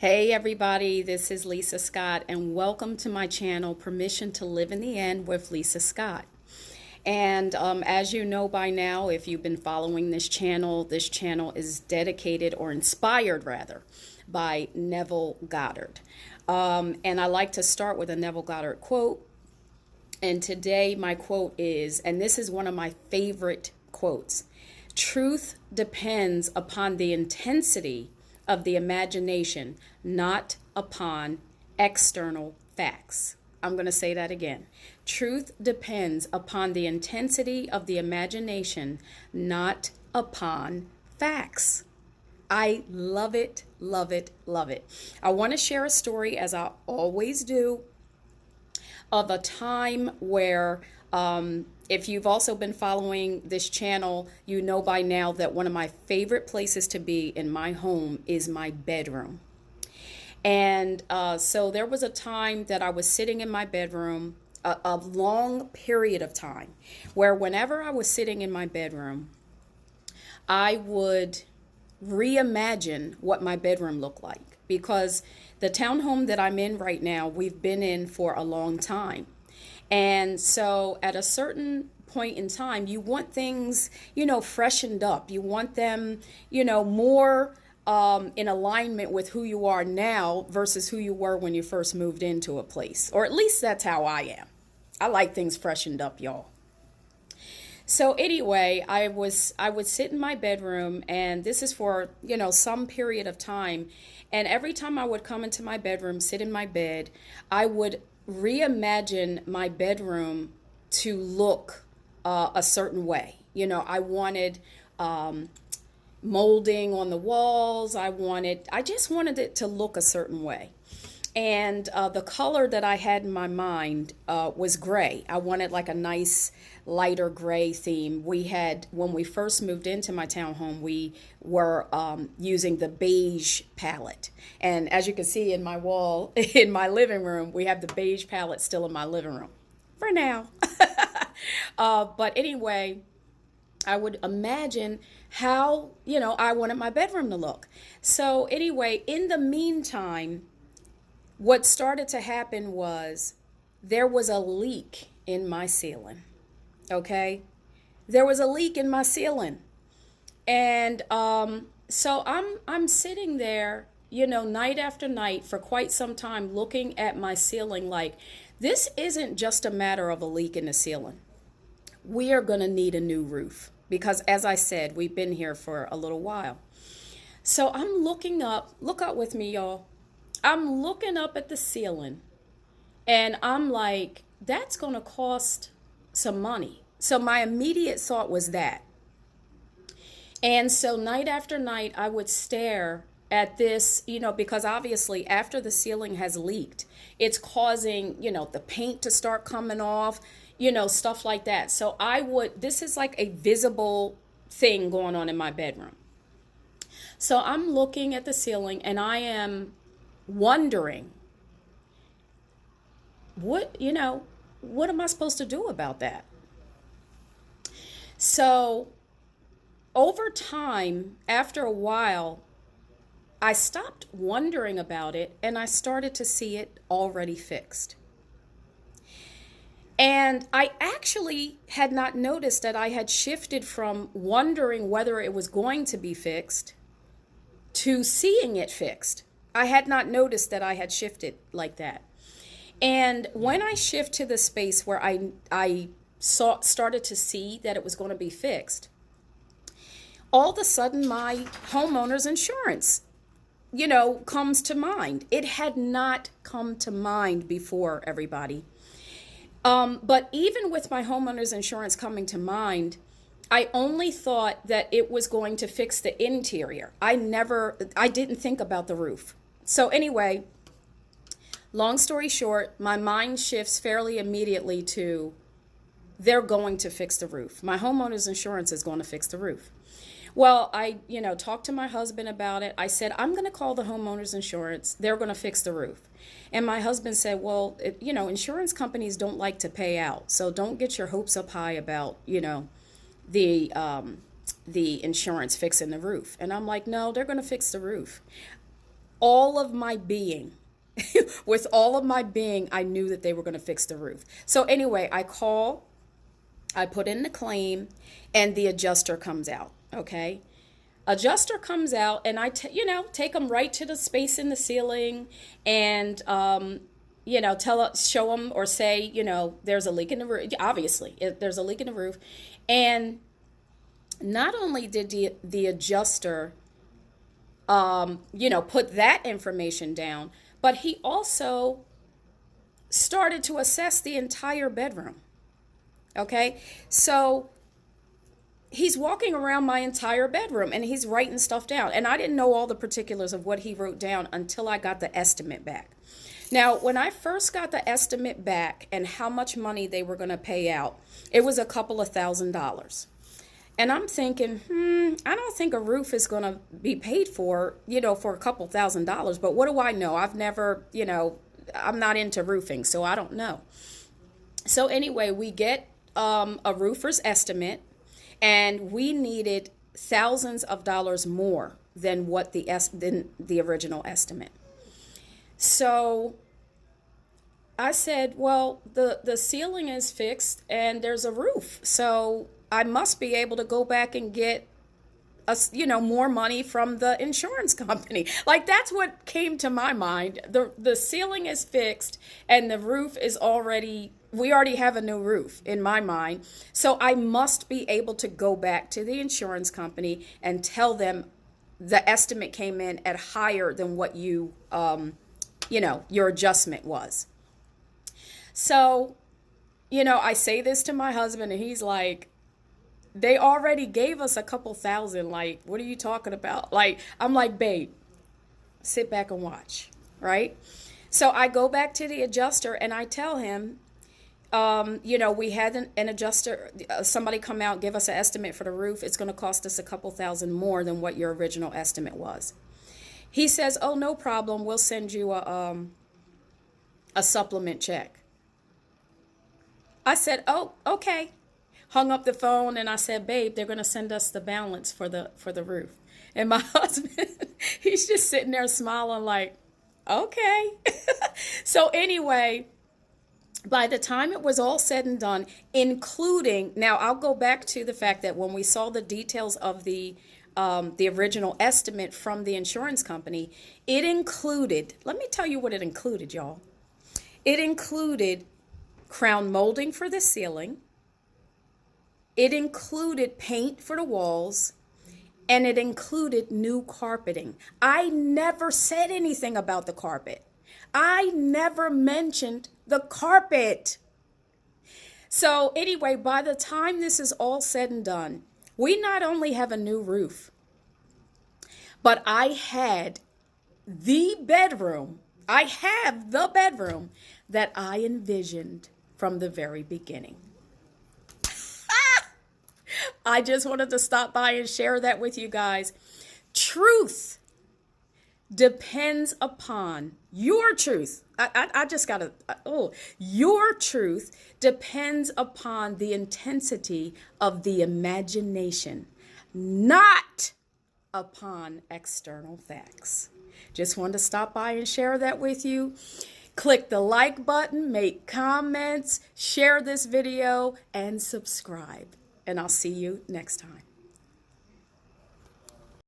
Hey everybody, this is Lisa Scott, and welcome to my channel, Permission to Live in the End with Lisa Scott. And as you know by now, if you've been following this channel is dedicated or inspired rather by Neville Goddard. And I like to start with a Neville Goddard quote. And today my quote is, and this is one of my favorite quotes: truth depends upon the intensity of the imagination, not upon external facts. I'm going to say that again. Truth depends upon the intensity of the imagination, not upon facts. I love it, love it, love it. I want to share a story, as I always do, of a time where if you've also been following this channel, you know by now that one of my favorite places to be in my home is my bedroom. And so there was a time that I was sitting in my bedroom, a long period of time, where whenever I was sitting in my bedroom, I would reimagine what my bedroom looked like. Because the townhome that I'm in right now, we've been in for a long time. And so at a certain point in time, you want things, freshened up. You want them, more in alignment with who you are now versus who you were when you first moved into a place. Or at least that's how I am. I like things freshened up, y'all. So anyway, I would sit in my bedroom, and this is for, some period of time. And every time I would come into my bedroom, sit in my bed, I would reimagine my bedroom to look a certain way. I wanted molding on the walls. I just wanted it to look a certain way. And the color that I had in my mind was gray. I wanted like a nice lighter gray theme. When we first moved into my townhome, we were using the beige palette. And as you can see in my wall, in my living room, we have the beige palette still in my living room for now. But anyway, I would imagine how, I wanted my bedroom to look. So anyway, in the meantime, what started to happen was there was a leak in my ceiling. Okay? There was a leak in my ceiling. And so I'm sitting there, night after night for quite some time looking at my ceiling like, this isn't just a matter of a leak in the ceiling. We are going to need a new roof because, as I said, we've been here for a little while. So I'm looking up, look up with me, y'all. I'm looking up at the ceiling and I'm like, that's going to cost some money. So my immediate thought was that. And so night after night, I would stare at this, because obviously after the ceiling has leaked, it's causing, the paint to start coming off, stuff like that. So this is like a visible thing going on in my bedroom. So I'm looking at the ceiling and I am wondering, what am I supposed to do about that? So over time, after a while, I stopped wondering about it and I started to see it already fixed. And I actually had not noticed that I had shifted from wondering whether it was going to be fixed to seeing it fixed. I had not noticed that I had shifted like that. And when I shift to the space where I started to see that it was going to be fixed, all of a sudden my homeowner's insurance, comes to mind. It had not come to mind before, everybody. But even with my homeowner's insurance coming to mind, I only thought that it was going to fix the interior. I didn't think about the roof. So anyway, long story short, my mind shifts fairly immediately to they're going to fix the roof. My homeowner's insurance is going to fix the roof. Well, I, talked to my husband about it. I said, I'm going to call the homeowner's insurance. They're going to fix the roof. And my husband said, well, insurance companies don't like to pay out. So don't get your hopes up high about, the insurance fixing the roof. And I'm like, no, they're going to fix the roof. all of my being, with all of my being, I knew that they were going to fix the roof. So anyway, I call, I put in the claim, and the adjuster comes out. Okay. Adjuster comes out, and I, take them right to the space in the ceiling, and, show them or say, there's a leak in the roof. Obviously, there's a leak in the roof. And not only did the adjuster, put that information down, but he also started to assess the entire bedroom. Okay. So he's walking around my entire bedroom and he's writing stuff down. And I didn't know all the particulars of what he wrote down until I got the estimate back. Now, when I first got the estimate back and how much money they were going to pay out, it was a couple of $1,000s. And I'm thinking, I don't think a roof is going to be paid for, for a couple $1,000s. But what do I know? I've never, I'm not into roofing, so I don't know. So anyway, we get a roofer's estimate. And we needed thousands of dollars more than what than the original estimate. So I said, well, the ceiling is fixed and there's a roof. So I must be able to go back and get more money from the insurance company. Like, that's what came to my mind. The ceiling is fixed and the roof is we already have a new roof in my mind. So I must be able to go back to the insurance company and tell them the estimate came in at higher than what your adjustment was. So, I say this to my husband and he's like, they already gave us a couple thousand. Like, what are you talking about? Like, I'm like, babe, sit back and watch, right? So I go back to the adjuster and I tell him, we had an adjuster, somebody come out, give us an estimate for the roof. It's going to cost us a couple thousand more than what your original estimate was. He says, oh, no problem. We'll send you a supplement check. I said, oh, okay. Hung up the phone and I said, babe, they're going to send us the balance for the roof. And my husband, he's just sitting there smiling like, okay. So anyway, by the time it was all said and done, including, now I'll go back to the fact that when we saw the details of the original estimate from the insurance company, it included, let me tell you what it included, y'all. It included crown molding for the ceiling. It included paint for the walls. And it included new carpeting. I never said anything about the carpet. I never mentioned the carpet. So anyway, by the time this is all said and done, we not only have a new roof, but I have the bedroom that I envisioned from the very beginning. I just wanted to stop by and share that with you guys. Truth depends upon your truth. Your truth depends upon the intensity of the imagination, not upon external facts. Just wanted to stop by and share that with you. Click the like button, make comments, share this video, and subscribe. And I'll see you next time.